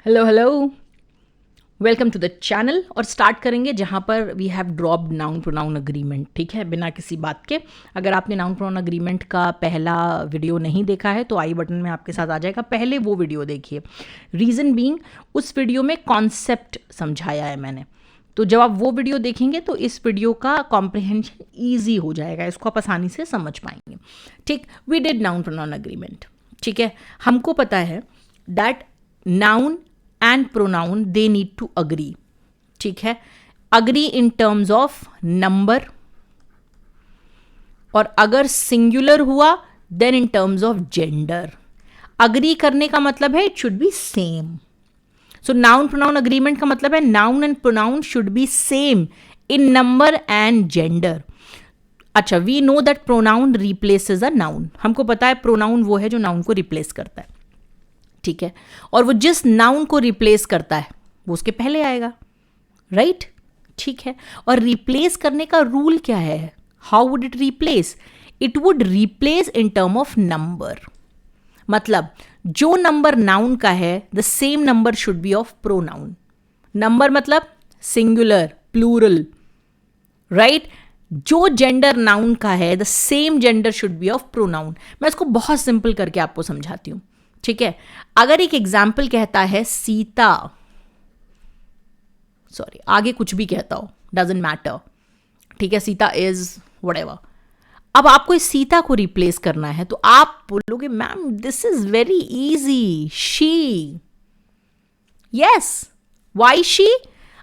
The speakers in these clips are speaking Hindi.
Hello hello, welcome to the channel. और स्टार्ट करेंगे जहाँ पर we have dropped noun pronoun agreement. ठीक है, बिना किसी बात के। अगर आपने नाउन प्रोनाउन अग्रीमेंट का पहला वीडियो नहीं देखा है तो आई बटन में आपके साथ आ जाएगा, पहले वो वीडियो देखिए। रीज़न बीइंग, उस वीडियो में कॉन्सेप्ट समझाया है मैंने, तो जब आप वो वीडियो देखेंगे तो इस वीडियो का कॉम्प्रिहेंशन ईजी हो जाएगा, इसको आप आसानी से समझ पाएंगे। ठीक, we did noun pronoun agreement. ठीक है, हमको पता है that noun and pronoun they need to agree. ठीक है, agree in terms of number, और अगर सिंगुलर हुआ then in terms of gender. Agree करने का मतलब है it should be same. So noun pronoun agreement का मतलब है noun and pronoun should be same in number and gender. अच्छा, we know that pronoun replaces a noun. हमको पता है प्रोनाउन वो है जो नाउन को रिप्लेस करता है। ठीक है, और वो जिस नाउन को रिप्लेस करता है वो उसके पहले आएगा, राइट? ठीक है, और रिप्लेस करने का रूल क्या है? How would it replace? It would replace in term of number. मतलब जो नंबर नाउन का है the same number should be of pronoun. Number मतलब सिंगुलर, प्लूरल, राइट? जो जेंडर नाउन का है the same gender should be of pronoun. मैं इसको बहुत सिंपल करके आपको समझाती हूं। ठीक है, अगर एक एग्जाम्पल कहता है सीता, सॉरी आगे कुछ भी कहता हो, डजंट मैटर। ठीक है, सीता इज व्हाटएवर। अब आपको इस सीता को रिप्लेस करना है तो आप बोलोगे ma'am this is very easy, she. Yes, why she?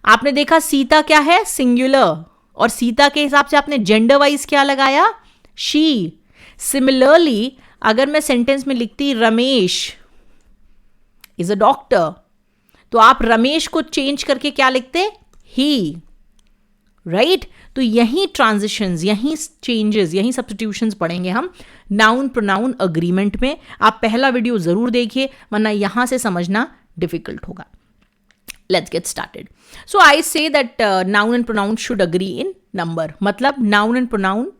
आपने देखा सीता क्या है? सिंगुलर, और सीता के हिसाब से आपने जेंडर वाइज क्या लगाया? शी। सिमिलरली अगर मैं सेंटेंस में लिखती रमेश इज अ डॉक्टर, तो आप रमेश को चेंज करके क्या लिखते? ही, राइट? तो यही ट्रांजिशंस, यही चेंजेस, यही सब्स्टिट्यूशंस पढ़ेंगे हम नाउन प्रोनाउन अग्रीमेंट में। आप पहला वीडियो जरूर देखिए, वरना यहां से समझना डिफिकल्ट होगा। Let's get started. So I say that noun and pronoun should agree in number. मतलब noun and pronoun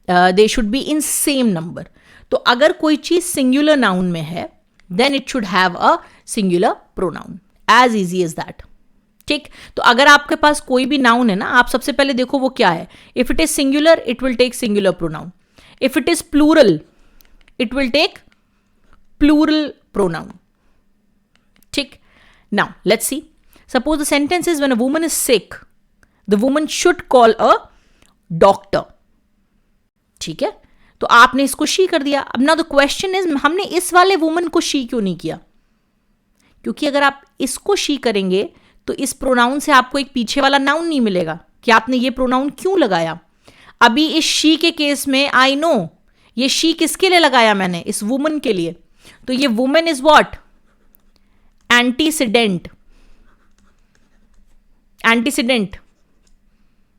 they should be in same number. तो अगर कोई चीज सिंगुलर नाउन में है then it should have a singular pronoun. As easy as that. ठीक, तो अगर आपके पास कोई भी नाउन है ना, आप सबसे पहले देखो वो क्या है। If it is singular it will take singular pronoun, if it is plural it will take plural pronoun. ठीक, now let's see, suppose the sentence is when a woman is sick the woman should call a doctor. ठीक है, तो आपने इसको शी कर दिया। अब ना द क्वेश्चन इज, हमने इस वाले वुमन को शी क्यों नहीं किया? क्योंकि अगर आप इसको शी करेंगे तो इस प्रोनाउन से आपको एक पीछे वाला नाउन नहीं मिलेगा कि आपने ये प्रोनाउन क्यों लगाया। अभी इस शी के केस में आई नो ये शी किसके लिए लगाया मैंने? इस वुमन के लिए। तो ये woman is what? Antecedent. Antecedent,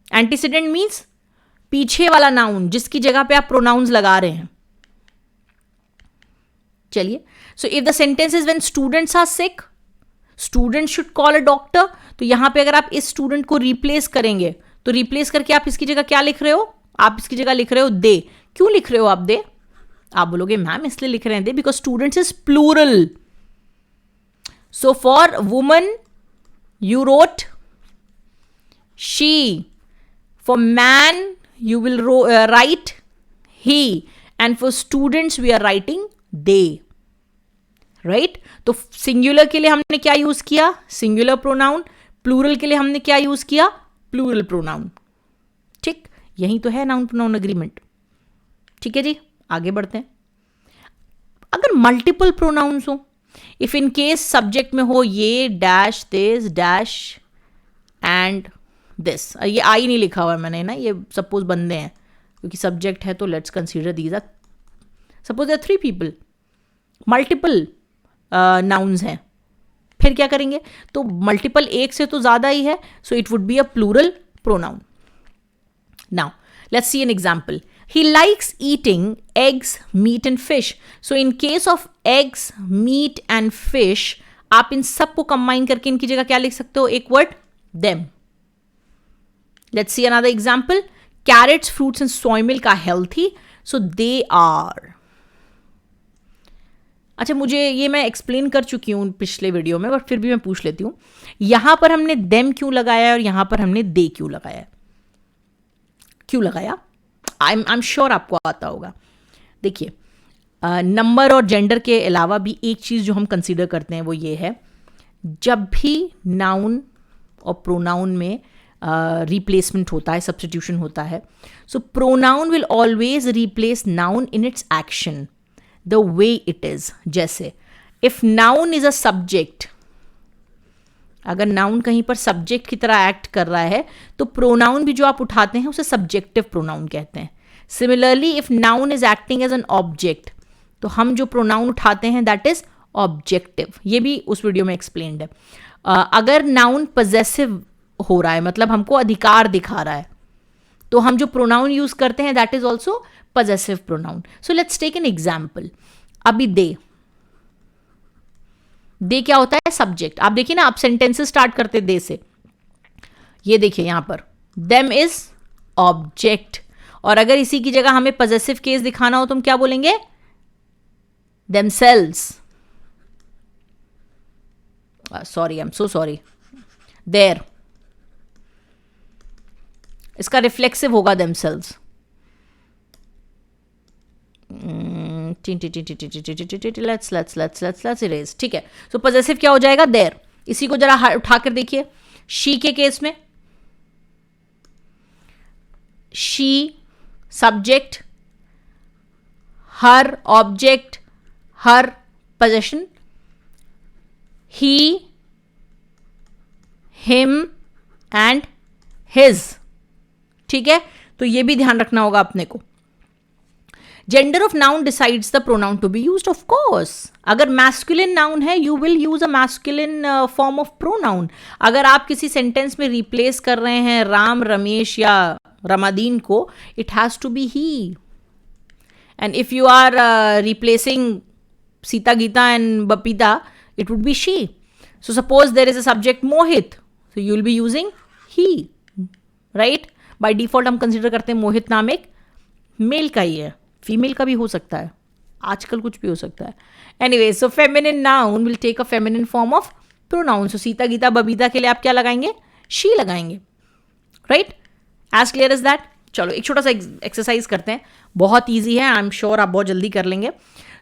antecedent means पीछे वाला नाउन जिसकी जगह पे आप प्रोनाउंस लगा रहे हैं। चलिए, so if the sentence is when students are sick student should call a doctor, तो यहां पे अगर आप इस स्टूडेंट को रिप्लेस करेंगे तो रिप्लेस करके आप इसकी जगह क्या लिख रहे हो? आप इसकी जगह लिख रहे हो दे। क्यों लिख रहे हो आप दे? आप बोलोगे मैम इसलिए लिख रहे हैं they because students is plural. So for woman you wrote she, for man you will write he, and for students we are writing they, right? तो सिंगुलर के लिए हमने क्या यूज किया? Singular pronoun. प्लूरल के लिए हमने क्या यूज किया? Plural pronoun. ठीक, यही तो है नाउन प्रोनाउन एग्रीमेंट। ठीक है जी, आगे बढ़ते हैं। अगर मल्टीपल प्रोनाउंस हो, इफ इन केस सब्जेक्ट में हो ये dash this dash and this, ये आई नहीं लिखा हुआ है मैंने ना, ये सपोज बंदे हैं क्योंकि सब्जेक्ट है तो let's consider these are, suppose there 3 people, multiple nouns हैं, फिर क्या करेंगे? तो मल्टीपल एक से तो ज्यादा ही है, so it would be a plural pronoun. Now let's see an example. He likes eating eggs meat and fish. So in case of eggs meat and fish आप इन सबको कंबाइन करके इनकी जगह क्या लिख सकते हो? एक word them. Let's see another example. Carrots, fruits and soy milk are healthy, so they are. अच्छा, मुझे ये मैं एक्सप्लेन कर चुकी हूँ पिछले वीडियो में, बट फिर भी मैं पूछ लेती हूँ, यहां पर हमने देम क्यों लगाया है और यहां पर हमने दे क्यों लगाया है? क्यों लगाया? आई एम श्योर आपको आता होगा। देखिए, नंबर और जेंडर के अलावा भी एक चीज़ जो हम कंसीडर करते हैं वो ये है, जब भी नाउन और प्रोनाउन में रिप्लेसमेंट होता है, सब्स्टिट्यूशन होता है, so pronoun will always replace noun in its action the way it is. जैसे if noun is a subject, अगर नाउन कहीं पर सब्जेक्ट की तरह एक्ट कर रहा है तो प्रोनाउन भी जो आप उठाते हैं उसे सब्जेक्टिव प्रोनाउन कहते हैं। Similarly if noun is acting as an object, तो हम जो प्रोनाउन उठाते हैं दैट इज ऑब्जेक्टिव। ये भी उस वीडियो में एक्सप्लेन्ड है। अगर नाउन पजेसिव हो रहा है, मतलब हमको अधिकार दिखा रहा है, तो हम जो प्रोनाउन यूज करते हैं that is also possessive pronoun. So let's take an example. अभी दे क्या होता है? सब्जेक्ट। आप देखिए ना, आप सेंटेंसेस स्टार्ट करते दे से। ये देखिए यहां पर देम इज ऑब्जेक्ट, और अगर इसी की जगह हमें पजेसिव केस दिखाना हो तो हम क्या बोलेंगे? themselves, sorry, I am so sorry, there. इसका रिफ्लेक्सिव होगा themselves। Let's erase. ठीक है, सो पजेसिव क्या हो जाएगा? देयर। इसी को जरा उठाकर देखिए, शी के केस में she subject, her object, her possession, he, him and his। ठीक है, तो ये भी ध्यान रखना होगा अपने को। Gender of noun decides the pronoun to be used, of course. अगर मैस्कुलिन नाउन है you will use a masculine form of pronoun. अगर आप किसी सेंटेंस में रिप्लेस कर रहे हैं राम, रमेश या रमादीन को, it has to be he. And if you are replacing Sita, Geeta and Bapita, it would be she. So suppose there is a subject Mohit, so you will be using he, right? By default हम consider करते हैं मोहित नाम एक मेल का ही है, फीमेल का भी हो सकता है, आजकल कुछ भी हो सकता है। Anyway, so feminine noun will take a feminine form of pronoun. So Sita, Geeta, Babita के लिए आप क्या लगाएंगे? she लगाएंगे, right? As clear as that? चलो एक छोटा सा एक्सरसाइज करते हैं, बहुत ईजी है, आई एम श्योर आप बहुत जल्दी कर लेंगे।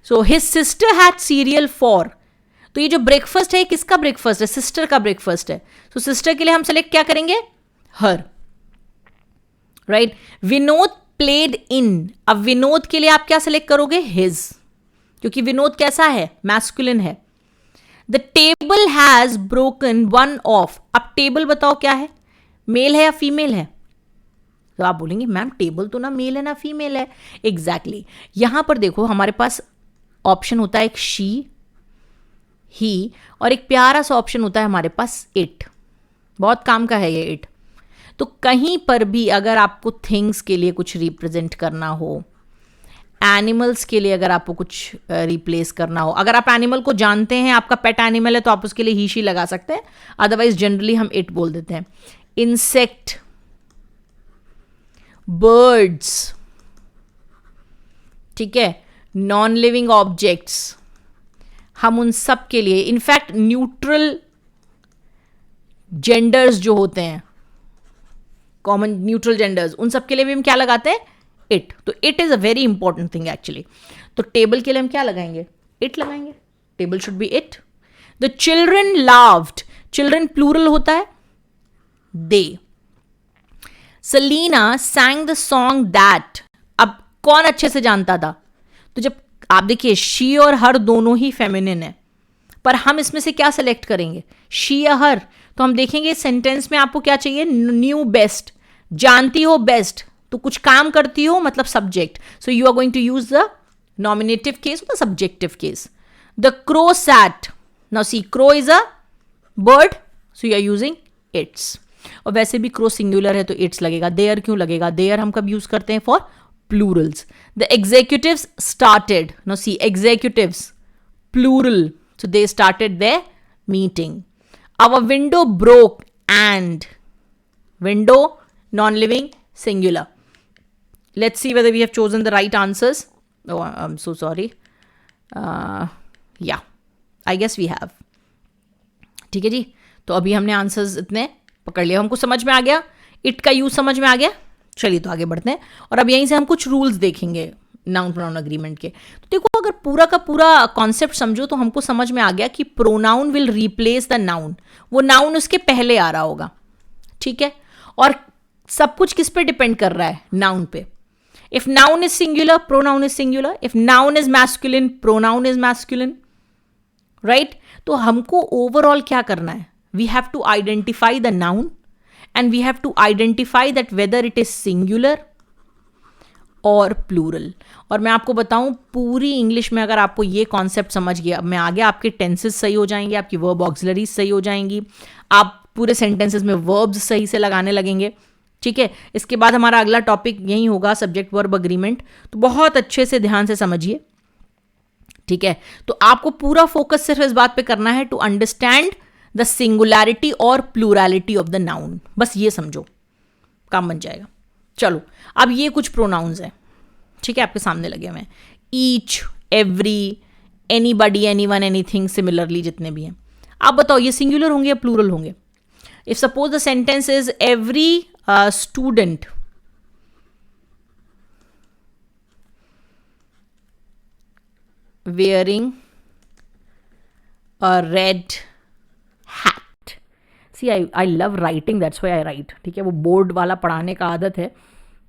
So his sister had serial for, तो ये जो ब्रेकफास्ट है किसका ब्रेकफास्ट है? सिस्टर का ब्रेकफास्ट है। सो सिस्टर के लिए हम सेलेक्ट क्या करेंगे? हर, राइट। विनोद प्लेड इन, अब विनोद के लिए आप क्या सेलेक्ट करोगे? हिज, क्योंकि विनोद कैसा है? मैस्कुलिन है। The table has broken one of, अब टेबल बताओ क्या है? मेल है या फीमेल है? तो आप बोलेंगे मैम टेबल तो ना मेल है ना फीमेल है। एग्जैक्टली यहां पर देखो हमारे पास ऑप्शन होता है एक शी, ही, और एक प्यारा सा ऑप्शन होता है हमारे पास इट। बहुत काम का है ये इट। तो कहीं पर भी अगर आपको थिंग्स के लिए कुछ रिप्रेजेंट करना हो, एनिमल्स के लिए अगर आपको कुछ रिप्लेस करना हो, अगर आप एनिमल को जानते हैं, आपका पेट एनिमल है, तो आप उसके लिए ही शी लगा सकते हैं, अदरवाइज जनरली हम इट बोल देते हैं। इंसेक्ट, बर्ड्स, ठीक है, नॉन लिविंग ऑब्जेक्ट्स, हम उन सब के लिए, इनफैक्ट न्यूट्रल जेंडर्स जो होते हैं, कॉमन न्यूट्रल जेंडर्स, उन सब के लिए भी हम क्या लगाते हैं? इट। तो it is a very important thing actually. तो टेबल के लिए हम क्या लगाएंगे? इट लगाएंगे। Table should be it. The children loved, children plural होता है, दे। Salina sang the song that, अब कौन अच्छे से जानता था? तो जब आप देखिए शी और हर दोनों ही फेमिनिन है, पर हम इसमें से क्या सेलेक्ट करेंगे? शी या हर? तो हम देखेंगे सेंटेंस में आपको क्या चाहिए? न्यू बेस्ट, जानती हो बेस्ट, तो कुछ काम करती हो मतलब subject. So you are going to use the nominative case और the subjective case. The crow sat, now see crow is a bird, so you are using its. और वैसे भी क्रो सिंगुलर है तो इट्स लगेगा। देयर क्यों लगेगा? देयर हम कब यूज करते हैं? For plurals. The executives started, no see executives plural, so they started their meeting. Our window broke and, window non living singular. Let's see whether we have chosen the right answers. Oh, I'm so sorry. या आई गेस वी हैव. ठीक है जी. तो अभी हमने आंसर्स इतने पकड़ लिया, हमको समझ में आ गया, इट का यूज समझ में आ गया. चलिए तो आगे बढ़ते हैं और अब यहीं से हम कुछ रूल्स देखेंगे नाउन प्रोनाउन अग्रीमेंट के. तो देखो अगर पूरा का पूरा कॉन्सेप्ट समझो तो हमको समझ में आ गया कि pronoun will replace the noun. वो नाउन उसके पहले आ रहा होगा. ठीक है. और सब कुछ किस पे डिपेंड कर रहा है? नाउन पे. If noun is singular, pronoun is singular. If noun is masculine, pronoun is masculine. Right. तो हमको ओवरऑल क्या करना है? We have to identify the noun and we have to identify that whether it is singular और प्लूरल. और मैं आपको बताऊं पूरी इंग्लिश में अगर आपको ये कॉन्सेप्ट समझ गया में आ गया, आपके टेंसेस सही हो जाएंगे, आपकी वर्ब ऑक्सिलरीज सही हो जाएंगी, आप पूरे सेंटेंसेस में वर्ब्स सही से लगाने लगेंगे. ठीक है. इसके बाद हमारा अगला टॉपिक यही होगा सब्जेक्ट वर्ब अग्रीमेंट. तो बहुत अच्छे से ध्यान से समझिए. ठीक है. तो आपको पूरा फोकस सिर्फ इस बात पे करना है टू अंडरस्टैंड द सिंगुलैरिटी और प्लूरैलिटी ऑफ द नाउन. बस ये समझो, काम बन जाएगा. चलो अब ये कुछ प्रोनाउंस हैं. ठीक है. आपके सामने लगे हुए हैं. Each, every, anybody, anyone, anything, similarly, जितने भी हैं. आप बताओ ये सिंगुलर होंगे या प्लूरल होंगे? If suppose the sentence is every student wearing a red hat. See, I love writing, that's why I write. ठीक है. वो बोर्ड वाला पढ़ाने का आदत है.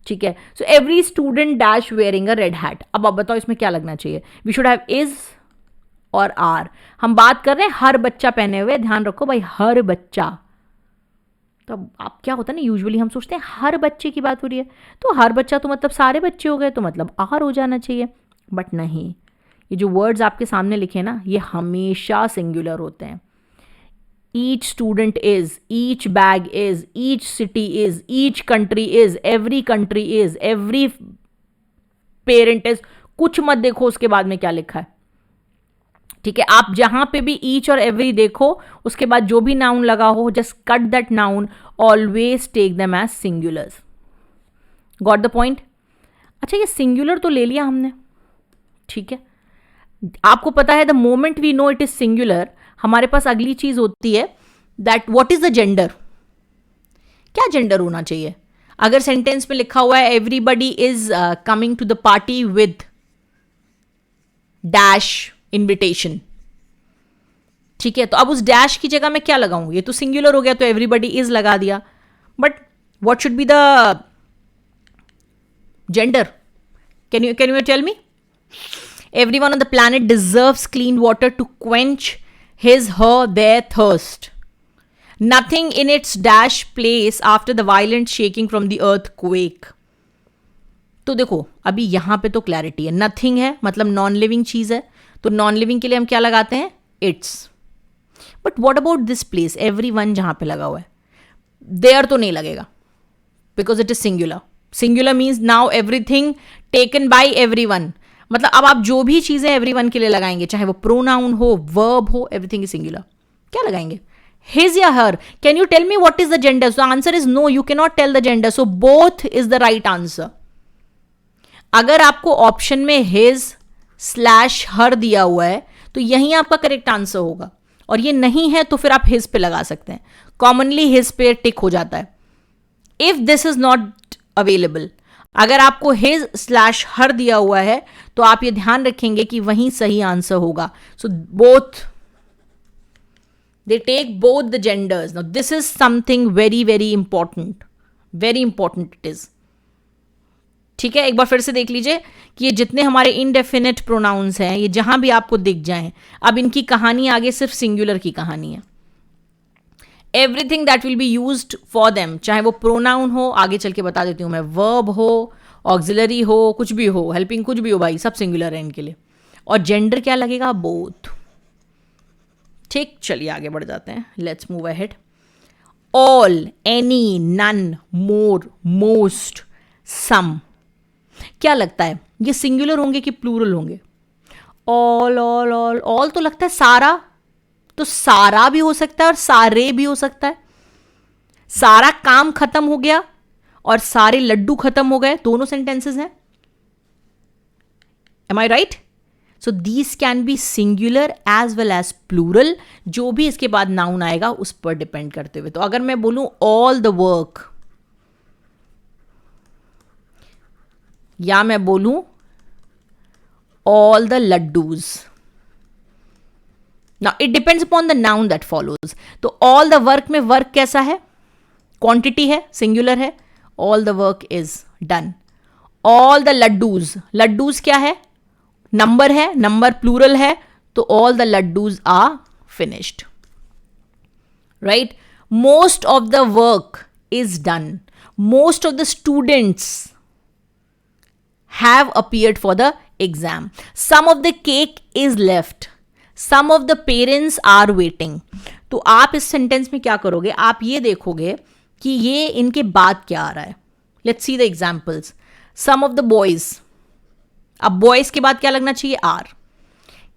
ठीक है. So every student dash wearing a red hat. अब आप बताओ इसमें क्या लगना चाहिए? वी शुड हैव इज और आर. हम बात कर रहे हैं हर बच्चा पहने हुए. ध्यान रखो भाई, हर बच्चा. तो आप क्या होता है ना, यूजुअली हम सोचते हैं हर बच्चे की बात हो रही है, तो हर बच्चा तो मतलब सारे बच्चे हो गए, तो मतलब आर हो जाना चाहिए. बट नहीं, ये जो वर्ड्स आपके सामने लिखे हैं ना, ये हमेशा सिंगुलर होते हैं. Each student is, each bag is, each city is, each country is, every country is, every parent is. कुछ मत देखो उसके बाद में क्या लिखा है. ठीक है. आप जहां पे भी ईच और एवरी देखो, उसके बाद जो भी नाउन लगा हो, just cut that noun. Always take them as singulars. Got the point? अच्छा, ये सिंगुलर तो ले लिया हमने. ठीक है. आपको पता है the moment we know it is singular, हमारे पास अगली चीज होती है that what is the gender. क्या जेंडर होना चाहिए? अगर सेंटेंस में लिखा हुआ है everybody is coming to the party with dash invitation. ठीक है. तो अब उस डैश की जगह मैं क्या लगाऊं? ये तो सिंगुलर हो गया, तो एवरीबडी इज लगा दिया. But what should be the gender? Can you tell me? Everyone on the planet deserves clean water to quench his, her, their thirst. Nothing in its dash place after the violent shaking from the earthquake. तो देखो अभी यहां पे तो क्लैरिटी है. नथिंग है मतलब नॉन लिविंग चीज है, तो नॉन लिविंग के लिए हम क्या लगाते हैं? It's. But what about this place? Everyone जहां पे लगा हुआ है, देयर तो नहीं लगेगा because it is singular. Singular means now everything taken by everyone. मतलब अब आप जो भी चीजें एवरीवन के लिए लगाएंगे, चाहे वो प्रोनाउन हो, वर्ब हो, एवरीथिंग इज सिंगुलर. क्या लगाएंगे? हिज या her. Can you tell me what is the gender? So answer is no, you can not tell the gender. So both is the right answer. अगर आपको ऑप्शन में हिज स्लैश हर दिया हुआ है तो यही आपका करेक्ट आंसर होगा, और ये नहीं है तो फिर आप हिज पे लगा सकते हैं. कॉमनली हिज पे टिक हो जाता है. If this is not available, अगर आपको हिज स्लैश हर दिया हुआ है तो आप ये ध्यान रखेंगे कि वही सही आंसर होगा. So both, they take both the genders. Now this is something very very important, very important it is. ठीक है. एक बार फिर से देख लीजिए कि ये जितने हमारे इनडेफिनिट प्रोनाउंस हैं, ये जहां भी आपको दिख जाएं, अब इनकी कहानी आगे सिर्फ सिंगुलर की कहानी है. Everything that will be used for them, चाहे वो प्रोनाउन हो, आगे चल के बता देती हूं मैं, वर्ब हो, ऑक्सिलरी हो, कुछ भी हो, हेल्पिंग कुछ भी हो, भाई सब सिंगुलर है इनके लिए. और जेंडर क्या लगेगा? बोथ. ठीक. चलिए आगे बढ़ जाते हैं. Let's move ahead. All, any, none, more, most, some. क्या लगता है ये सिंगुलर होंगे कि प्लूरल होंगे? ऑल ऑल ऑल ऑल तो लगता है सारा, तो सारा भी हो सकता है और सारे भी हो सकता है. सारा काम खत्म हो गया और सारे लड्डू खत्म हो गए, दोनों सेंटेंसेस हैं. Am I right? So these can be singular as well as plural, जो भी इसके बाद नाउन आएगा उस पर डिपेंड करते हुए. तो अगर मैं बोलूं ऑल द वर्क, या मैं बोलूं all the laddus. Now it depends upon the noun that follows. तो all the work में work कैसा है? Quantity है, singular है. All the work is done. All the laddus. Laddus क्या है? Number है, number plural है. तो all the laddus are finished. Right? Most of the work is done. Most of the students have appeared for the exam. Some of the cake is left. Some of the parents are waiting. तो आप इस सेंटेंस में क्या करोगे? आप ये देखोगे कि ये इनके बाद क्या आ रहा है. Let's see the examples. Some of the boys. अब boys के बाद क्या लगना चाहिए? are.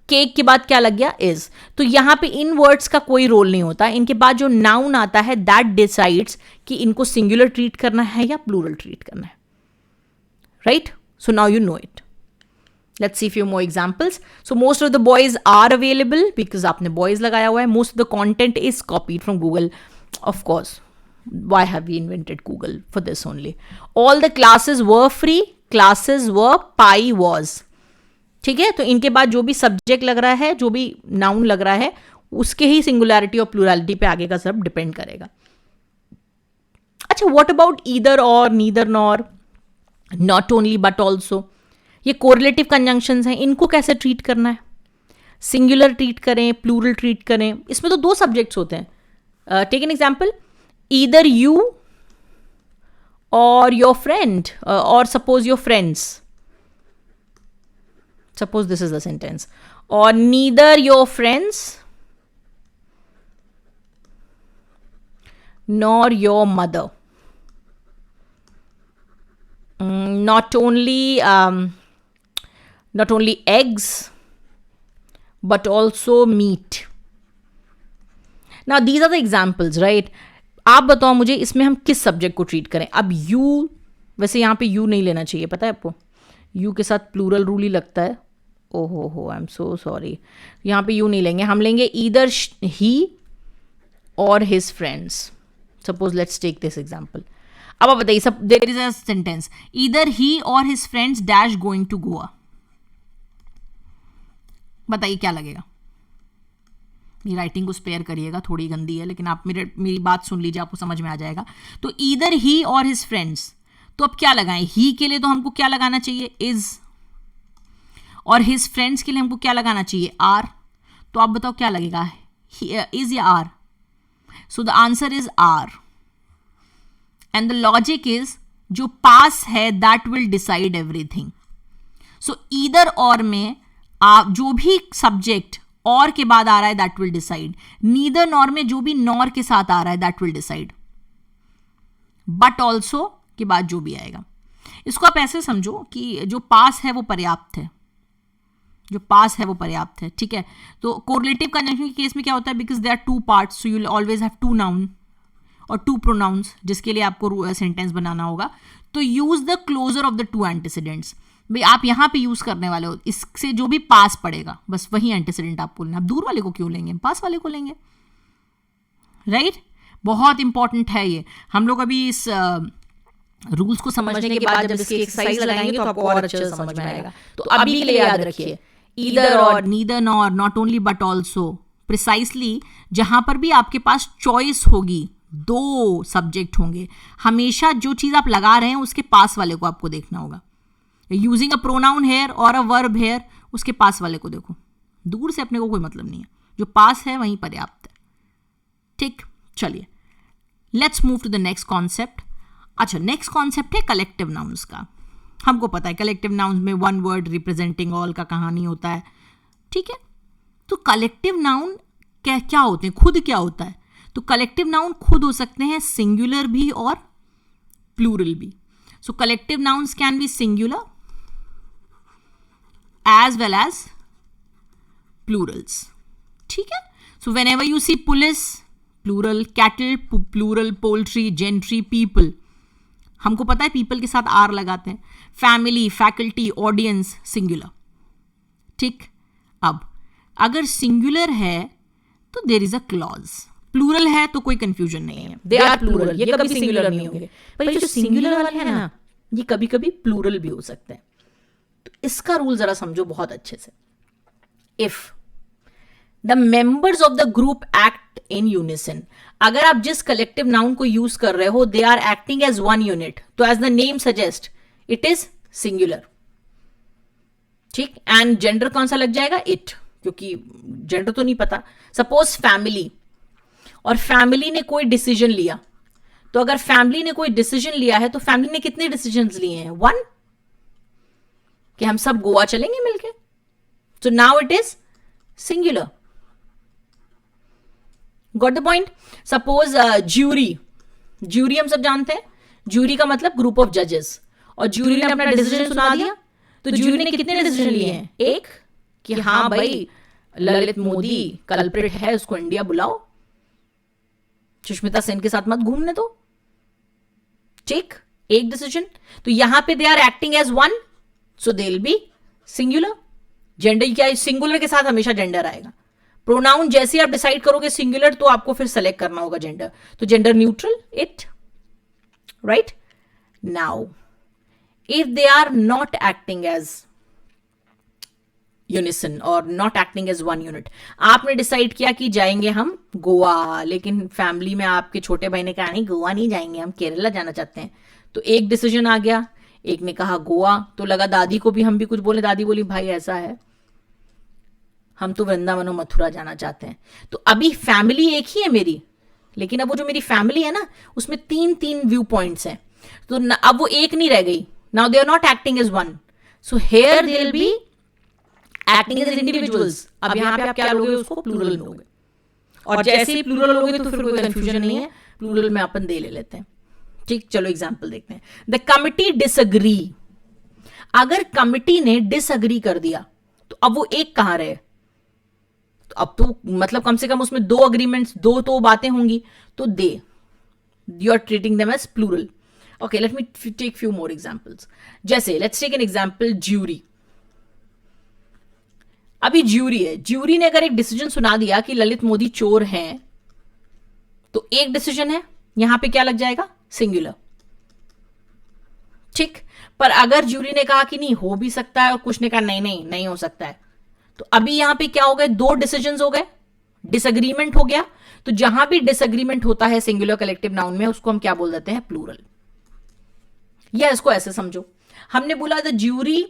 केक के बाद क्या लग गया? is. तो यहां पे इन वर्ड्स का कोई रोल नहीं होता. इनके बाद जो नाउन आता है that decides कि इनको सिंगुलर ट्रीट करना है या प्लूरल ट्रीट करना है. Right? So now you know it. Let's see few more examples. So most of the boys are available because आपने boys लगाया हुआ है. Most of the content is copied from Google. Of course. Why have we invented Google? For this only. All the classes were free. Classes were, pi was. ठीक है. तो इनके बाद जो भी सब्जेक्ट लग रहा है, जो भी नाउन लग रहा है, उसके ही सिंगुलैरिटी और प्लूरलिटी पे आगे का सब डिपेंड करेगा. अच्छा, what about either or, neither nor, not only but also? ये कोरिलेटिव कंजंक्शंस हैं. इनको कैसे ट्रीट करना है? सिंगुलर ट्रीट करें, प्लूरल ट्रीट करें? इसमें तो दो सब्जेक्ट्स होते हैं. Take an example. Either you और योर फ्रेंड, और suppose your friends. Suppose this is the sentence. और neither your friends nor your mother. Not only eggs, but also meat. Now these are the examples, right? आप बताओ मुझे इसमें हम किस सब्जेक्ट को ट्रीट करें. अब यू, वैसे यहाँ पे यू नहीं लेना चाहिए, पता है आपको. यू के साथ प्लूरल रूल ही लगता है. ओहो हो, आई एम सो सॉरी. यहाँ पे यू नहीं लेंगे, हम लेंगे ईदर ही और his friends. Suppose let's take this example. अब आप बताइए, सब there is a sentence, either he और his friends dash going to Goa. बताइए क्या लगेगा? ये राइटिंग को स्पेयर करिएगा, थोड़ी गंदी है, लेकिन आप मेरी बात सुन लीजिए, आपको समझ में आ जाएगा. तो ईदर ही और हिज फ्रेंड्स, तो अब क्या लगाएं? ही के लिए तो हमको क्या लगाना चाहिए? इज. और हिज फ्रेंड्स के लिए हमको क्या लगाना चाहिए? आर. तो आप बताओ क्या लगेगा, इज या are? So the answer is are. And the logic is, जो पास है that will decide everything. So either or में आप जो भी सब्जेक्ट और के बाद आ रहा है that will decide. Neither nor में जो भी नॉर के साथ आ रहा है that will decide. But also के बाद जो भी आएगा. इसको आप ऐसे समझो कि जो पास है वो पर्याप्त है. जो पास है वो पर्याप्त है. ठीक है. तो कोरिलेटिव कंजंक्शन के केस में क्या होता है? Because they are two parts, so you will always have two noun or two pronouns, जिसके लिए आपको सेंटेंस बनाना होगा. तो use the closer of the two antecedents. भाई आप यहां पे यूज करने वाले हो, इससे जो भी पास पड़ेगा बस वही एंटीसीडेंट आप बोलना. आप दूर वाले को क्यों लेंगे? पास वाले को लेंगे. राइट? बहुत इंपॉर्टेंट है ये. हम लोग अभी इस रूल्स को समझने के बाद जब इसकी एक्सरसाइज लगाएंगे तो आपको और अच्छे से समझ में आएगा. तो अभी के लिए याद रखिए, ईदर और, neither nor, not only but also. Precisely जहां पर भी आपके पास चॉइस होगी, दो सब्जेक्ट होंगे, हमेशा जो चीज आप लगा रहे हैं उसके पास वाले को आपको देखना होगा. यूजिंग अ प्रोनाउन हेयर और अ वर्ब हेयर, उसके पास वाले को देखो. दूर से अपने को कोई मतलब नहीं है, जो पास है वहीं पर्याप्त है. ठीक, चलिए let's move to the next concept. अच्छा, नेक्स्ट कॉन्सेप्ट है कलेक्टिव नाउन्स का. हमको पता है कलेक्टिव नाउन्स में वन वर्ड रिप्रेजेंटिंग ऑल का कहानी होता है. ठीक है. तो कलेक्टिव नाउन क्या होते हैं? खुद क्या होता है? तो कलेक्टिव नाउन खुद हो सकते हैं सिंगुलर भी और प्लूरल भी. So collective nouns can be singular as well as plurals. ठीक है. So whenever you see police, plural, cattle, plural, poultry, gentry, people, हमको पता है people के साथ R लगाते हैं. Family, faculty, audience, singular. ठीक. अब अगर सिंगुलर है तो there is a clause, plural है तो कोई कंफ्यूजन नहीं है, दे आर प्लूरल, ये कभी सिंगुलर नहीं होंगे। पर ये जो सिंगुलर वाले हैं ना, ये कभी कभी प्लूरल भी हो सकते हैं। तो इसका रूल जरा समझो बहुत अच्छे से। If the members of the group act in unison, अगर आप जिस कलेक्टिव नाउन को यूज कर रहे हो they are acting as one unit, तो as the name suggest it is singular, ठीक। एंड जेंडर कौन सा लग जाएगा? इट, क्योंकि जेंडर तो नहीं पता। सपोज फैमिली, और फैमिली ने कोई डिसीजन लिया, तो अगर फैमिली ने कोई डिसीजन लिया है तो फैमिली ने कितने डिसीजंस लिए हैं? वन, कि हम सब गोवा चलेंगे मिलके, so now it is singular. Got the point? Suppose jury हम सब जानते हैं, jury का मतलब ग्रुप ऑफ जजेस, और jury ने अपना डिसीजन सुना दिया, तो jury ने कितने डिसीजन लिए हैं? एक, कि हाँ भाई ललित मोदी कल्प्रिट है, उसको इंडिया बुलाओ, सुष्मिता सेन के साथ मत घूमने दो, ठीक, एक डिसीजन। तो यहां पे they are acting as one, so they will be singular. Gender क्या है? सिंगुलर के साथ हमेशा जेंडर आएगा। प्रोनाउन जैसे आप डिसाइड करोगे सिंगुलर, तो आपको फिर सेलेक्ट करना होगा जेंडर, तो gender neutral, it, right. Now if they are not acting as unison और not acting as one unit, आपने डिसाइड किया कि जाएंगे हम गोवा, लेकिन फैमिली में आपके छोटे भाई ने कहा नहीं गोवा नहीं जाएंगे, हम केरला जाना चाहते हैं, तो एक डिसीजन आ गया, एक ने कहा गोवा, तो लगा दादी को भी हम भी कुछ बोले, दादी बोली भाई ऐसा है हम तो वृंदावन और मथुरा जाना चाहते हैं। तो अभी फैमिली एक ही है मेरी, लेकिन अब वो जो मेरी फैमिली है ना उसमें तीन तीन व्यू पॉइंट्स हैं, तो अब वो एक नहीं रह गई, now they are not acting as one, so here they will be acting as individuals. अब यहां पे आप क्या लोगे? उसको प्लूरल में लोगे, और जैसे ही प्लूरल लोगे तो फिर कोई कंफ्यूजन नहीं है, प्लूरल में अपन दे ले लेते हैं, ठीक। चलो एग्जांपल देखते हैं। द कमिटी डिसएग्री, अगर कमिटी ने डिसएग्री कर दिया तो अब वो एक कहां रहे? तो अब तो मतलब कम से कम उसमें दो अग्रीमेंट्स, दो तो बातें होंगी, तो they, you are treating them as plural. Okay, let me take few more examples. जैसे let's take an example, jury. अभी ज्यूरी है, ज्यूरी ने अगर एक डिसीजन सुना दिया कि ललित मोदी चोर हैं, तो एक डिसीजन है, यहां पे क्या लग जाएगा? सिंगुलर, ठीक। पर अगर ज्यूरी ने कहा कि नहीं हो भी सकता है, और कुछ ने कहा नहीं नहीं नहीं हो सकता है, तो अभी यहां पे क्या हो गए? दो डिसीजंस हो गए, डिसएग्रीमेंट हो गया। तो जहां भी डिसएग्रीमेंट होता है सिंगुलर कलेक्टिव नाउन में, उसको हम क्या बोल देते हैं? प्लूरल। या इसको ऐसे समझो, हमने बोला the jury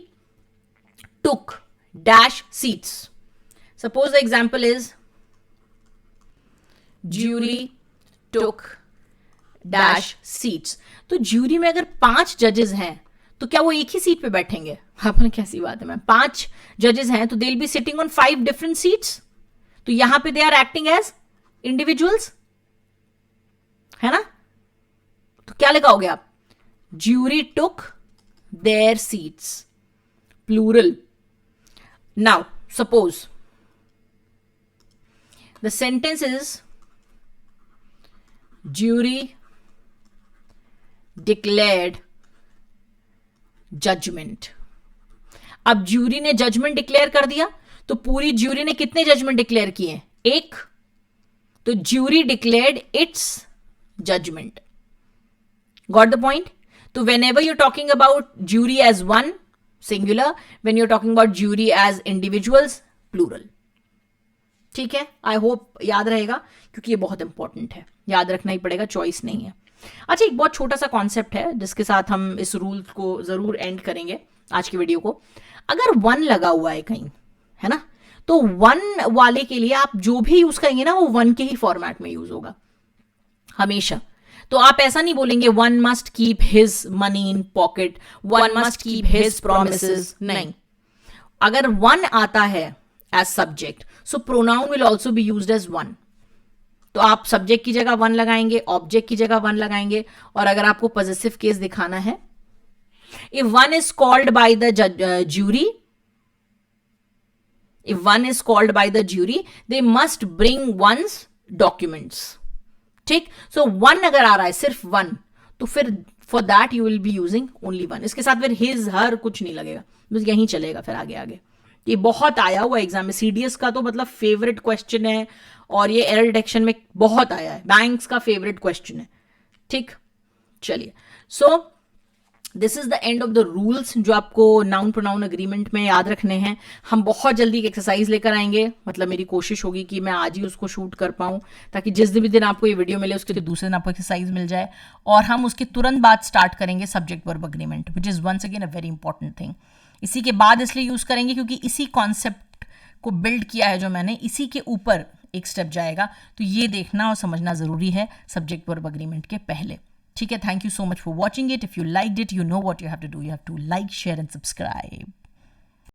took dash seats. Suppose the example is jury took dash seats. तो ज्यूरी में अगर 5 जजेस हैं तो क्या वो एक ही सीट पे बैठेंगे? आपने कैसी बात है मैम, 5 जजेस हैं तो they will be sitting on 5 different seats, तो यहां पे they are acting as individuals, है ना। तो क्या लगाओगे आप? Jury took their seats, plural. Now, suppose the sentence is jury declared judgment. अब ज्यूरी ने जजमेंट डिक्लेयर कर दिया, तो पूरी ज्यूरी ने कितने जजमेंट डिक्लेयर किए? एक, तो jury declared its judgement. Got the point? तो whenever you're talking about jury as one, singular, when you're talking about jury as individuals, plural. ठीक है, आई होप याद रहेगा, क्योंकि ये बहुत इंपॉर्टेंट है, याद रखना ही पड़ेगा, चॉइस नहीं है। अच्छा, एक बहुत छोटा सा कॉन्सेप्ट है जिसके साथ हम इस रूल को जरूर एंड करेंगे आज की वीडियो को। अगर 1 लगा हुआ है कहीं, है ना, तो 1 वाले के लिए आप जो भी यूज करेंगे ना वो 1 के ही फॉर्मेट में यूज होगा हमेशा। तो आप ऐसा नहीं बोलेंगे 1 must keep his money in pocket, 1 must keep his promises, नहीं। अगर 1 आता है as subject, so pronoun will also be used as 1। तो आप सब्जेक्ट की जगह 1 लगाएंगे, ऑब्जेक्ट की जगह 1 लगाएंगे, और अगर आपको पॉजेसिव केस दिखाना है, if 1 is called by the jury, if 1 is called by the jury, they must bring 1's documents. ठीक, so 1 अगर आ रहा है, सिर्फ 1, तो फिर for that you will be using only 1. इसके साथ फिर his, her कुछ नहीं लगेगा, बस यहीं चलेगा फिर आगे आगे। ये बहुत आया हुआ एग्जाम में, सीडीएस का तो मतलब फेवरेट क्वेश्चन है, और ये एरर डिटेक्शन में बहुत आया है, बैंक्स का फेवरेट क्वेश्चन है। ठीक, चलिए, so this is the end of the rules जो आपको नाउन प्रोनाउन अग्रीमेंट में याद रखने हैं। हम बहुत जल्दी एक एक्सरसाइज लेकर आएंगे, मतलब मेरी कोशिश होगी कि मैं आज ही उसको शूट कर पाऊं, ताकि जिस भी दिन आपको ये वीडियो मिले उसके दूसरे दिन आपको एक्सरसाइज मिल जाए, और हम उसके तुरंत बाद स्टार्ट करेंगे subject verb agreement, which is once again a very important thing. इसी के बाद इसलिए यूज करेंगे क्योंकि इसी कॉन्सेप्ट को बिल्ड किया है जो मैंने, इसी के ऊपर एक स्टेप जाएगा, तो ये देखना और समझना जरूरी है सब्जेक्ट वर्ब अग्रीमेंट के पहले। ठीक है, thank you so much for watching it. If you liked it, you know what you have to do. You have to like, share and subscribe.